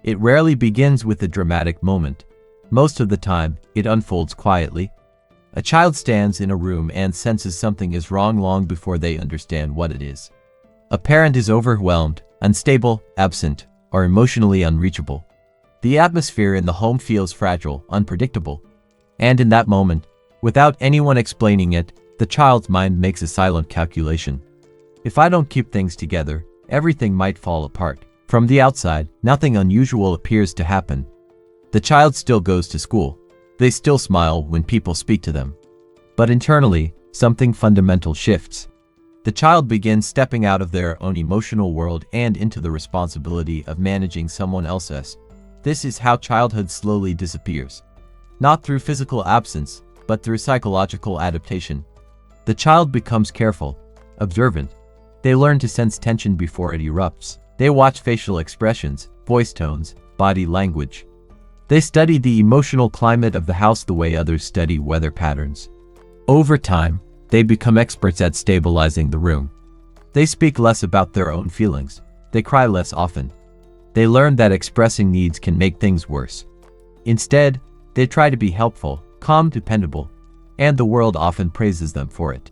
It rarely begins with a dramatic moment. Most of the time, it unfolds quietly. A child stands in a room and senses something is wrong long before they understand what it is. A parent is overwhelmed, unstable, absent, or emotionally unreachable. The atmosphere in the home feels fragile, unpredictable. And in that moment, without anyone explaining it, the child's mind makes a silent calculation. If I don't keep things together, everything might fall apart. From the outside, nothing unusual appears to happen. The child still goes to school. They still smile when people speak to them. But internally, something fundamental shifts. The child begins stepping out of their own emotional world and into the responsibility of managing someone else's. This is how childhood slowly disappears. Not through physical absence, but through psychological adaptation. The child becomes careful, observant. They learn to sense tension before it erupts. They watch facial expressions, voice tones, body language. They study the emotional climate of the house the way others study weather patterns. Over time, they become experts at stabilizing the room. They speak less about their own feelings. They cry less often. They learn that expressing needs can make things worse. Instead, they try to be helpful, calm, dependable, and the world often praises them for it.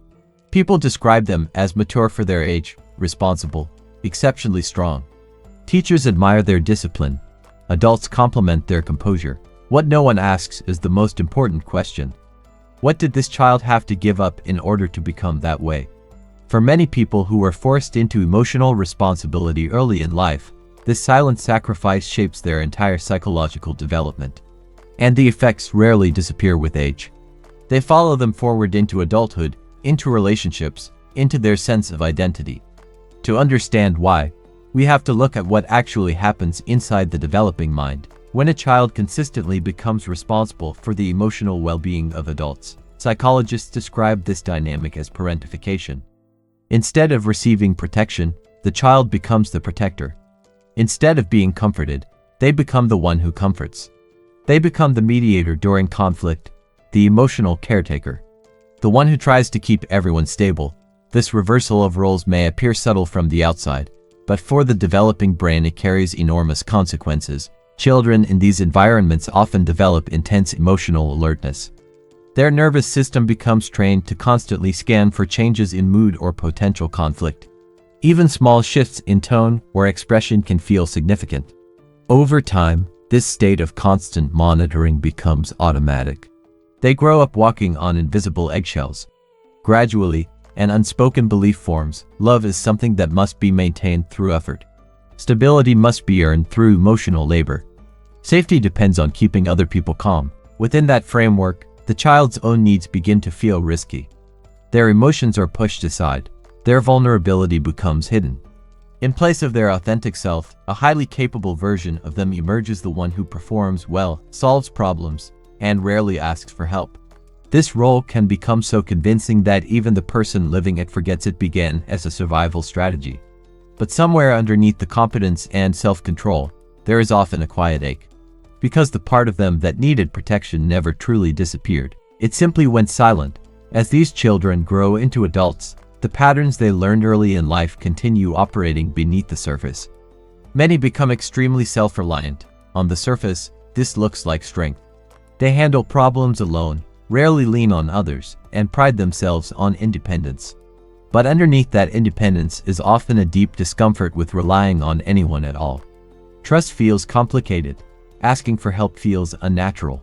People describe them as mature for their age, responsible, exceptionally strong. Teachers admire their discipline. Adults compliment their composure. What no one asks is the most important question. What did this child have to give up in order to become that way? For many people who were forced into emotional responsibility early in life, this silent sacrifice shapes their entire psychological development. And the effects rarely disappear with age. They follow them forward into adulthood, into relationships, into their sense of identity. To understand why, we have to look at what actually happens inside the developing mind when a child consistently becomes responsible for the emotional well-being of adults. Psychologists describe this dynamic as parentification. Instead of receiving protection, the child becomes the protector. Instead of being comforted, they become the one who comforts. They become the mediator during conflict, the emotional caretaker, the one who tries to keep everyone stable. This reversal of roles may appear subtle from the outside, but for the developing brain it carries enormous consequences. Children in these environments often develop intense emotional alertness. Their nervous system becomes trained to constantly scan for changes in mood or potential conflict. Even small shifts in tone or expression can feel significant. Over time, this state of constant monitoring becomes automatic. They grow up walking on invisible eggshells. Gradually, an unspoken belief forms: love is something that must be maintained through effort. Stability must be earned through emotional labor. Safety depends on keeping other people calm. Within that framework, the child's own needs begin to feel risky. Their emotions are pushed aside. Their vulnerability becomes hidden. In place of their authentic self, a highly capable version of them emerges, the one who performs well, solves problems, and rarely asks for help. This role can become so convincing that even the person living it forgets it began as a survival strategy. But somewhere underneath the competence and self-control, there is often a quiet ache. Because the part of them that needed protection never truly disappeared. It simply went silent. As these children grow into adults, the patterns they learned early in life continue operating beneath the surface. Many become extremely self-reliant. On the surface, this looks like strength. They handle problems alone, rarely lean on others, and pride themselves on independence. But underneath that independence is often a deep discomfort with relying on anyone at all. Trust feels complicated. Asking for help feels unnatural.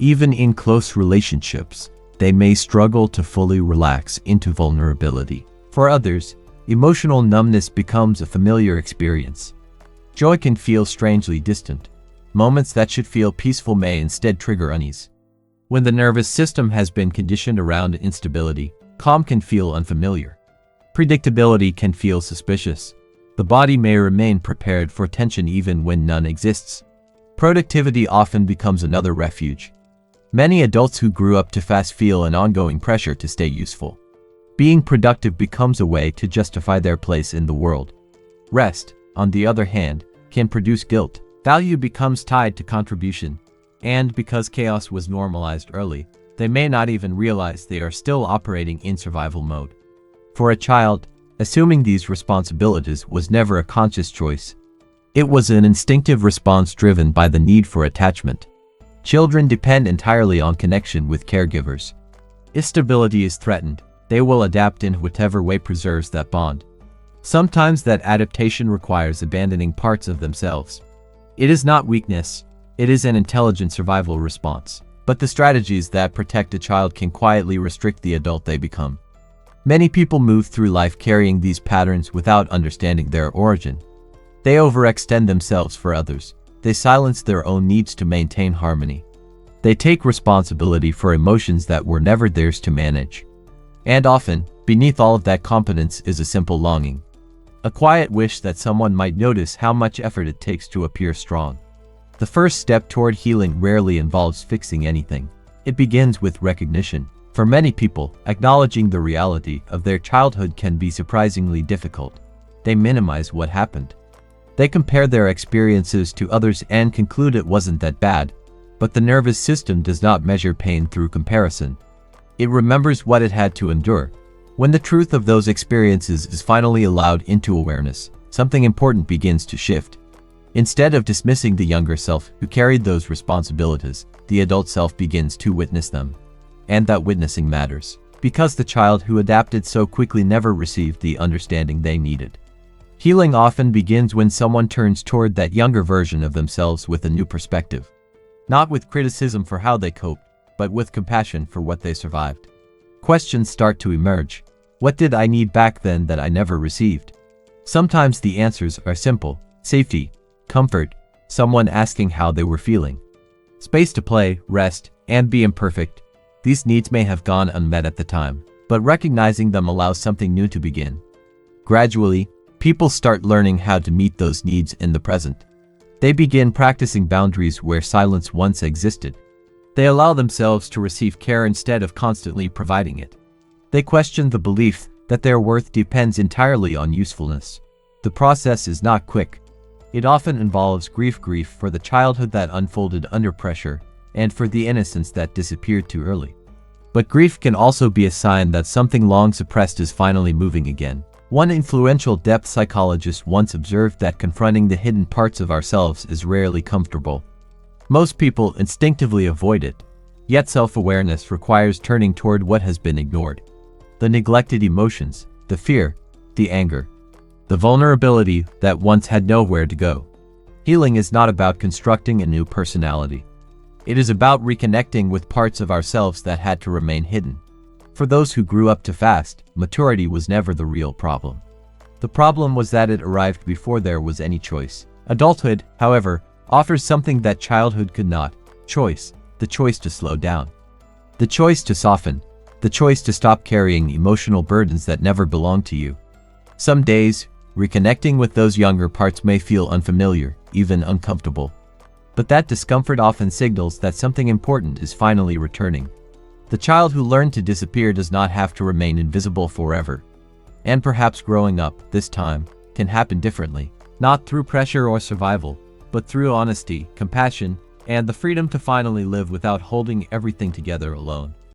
Even in close relationships, they may struggle to fully relax into vulnerability. For others, emotional numbness becomes a familiar experience. Joy can feel strangely distant. Moments that should feel peaceful may instead trigger unease. When the nervous system has been conditioned around instability, calm can feel unfamiliar. Predictability can feel suspicious. The body may remain prepared for tension even when none exists. Productivity often becomes another refuge. Many adults who grew up too fast feel an ongoing pressure to stay useful. Being productive becomes a way to justify their place in the world. Rest, on the other hand, can produce guilt. Value becomes tied to contribution. And because chaos was normalized early, they may not even realize they are still operating in survival mode. For a child, assuming these responsibilities was never a conscious choice. It was an instinctive response driven by the need for attachment. Children depend entirely on connection with caregivers. If stability is threatened, they will adapt in whatever way preserves that bond. Sometimes that adaptation requires abandoning parts of themselves. It is not weakness, it is an intelligent survival response. But the strategies that protect a child can quietly restrict the adult they become. Many people move through life carrying these patterns without understanding their origin. They overextend themselves for others. They silence their own needs to maintain harmony. They take responsibility for emotions that were never theirs to manage. And often, beneath all of that competence is a simple longing. A quiet wish that someone might notice how much effort it takes to appear strong. The first step toward healing rarely involves fixing anything. It begins with recognition. For many people, acknowledging the reality of their childhood can be surprisingly difficult. They minimize what happened. They compare their experiences to others and conclude it wasn't that bad. But the nervous system does not measure pain through comparison. It remembers what it had to endure. When the truth of those experiences is finally allowed into awareness, something important begins to shift. Instead of dismissing the younger self who carried those responsibilities, the adult self begins to witness them. And that witnessing matters, because the child who adapted so quickly never received the understanding they needed. Healing often begins when someone turns toward that younger version of themselves with a new perspective. Not with criticism for how they coped, but with compassion for what they survived. Questions start to emerge. What did I need back then that I never received? Sometimes the answers are simple: safety, comfort, someone asking how they were feeling, space to play, rest, and be imperfect. These needs may have gone unmet at the time, but recognizing them allows something new to begin. Gradually, people start learning how to meet those needs in the present. They begin practicing boundaries where silence once existed. They allow themselves to receive care instead of constantly providing it. They question the belief that their worth depends entirely on usefulness. The process is not quick. It often involves grief for the childhood that unfolded under pressure, and for the innocence that disappeared too early. But grief can also be a sign that something long suppressed is finally moving again. One influential depth psychologist once observed that confronting the hidden parts of ourselves is rarely comfortable. Most people instinctively avoid it, yet self-awareness requires turning toward what has been ignored. The neglected emotions, the fear, the anger, the vulnerability that once had nowhere to go. Healing is not about constructing a new personality. It is about reconnecting with parts of ourselves that had to remain hidden. For those who grew up too fast, maturity was never the real problem. The problem was that it arrived before there was any choice. Adulthood, however, offers something that childhood could not: choice. The choice to slow down. The choice to soften. The choice to stop carrying emotional burdens that never belonged to you. Some days, reconnecting with those younger parts may feel unfamiliar, even uncomfortable. But that discomfort often signals that something important is finally returning. The child who learned to disappear does not have to remain invisible forever. And perhaps growing up, this time, can happen differently. Not through pressure or survival, but through honesty, compassion, and the freedom to finally live without holding everything together alone.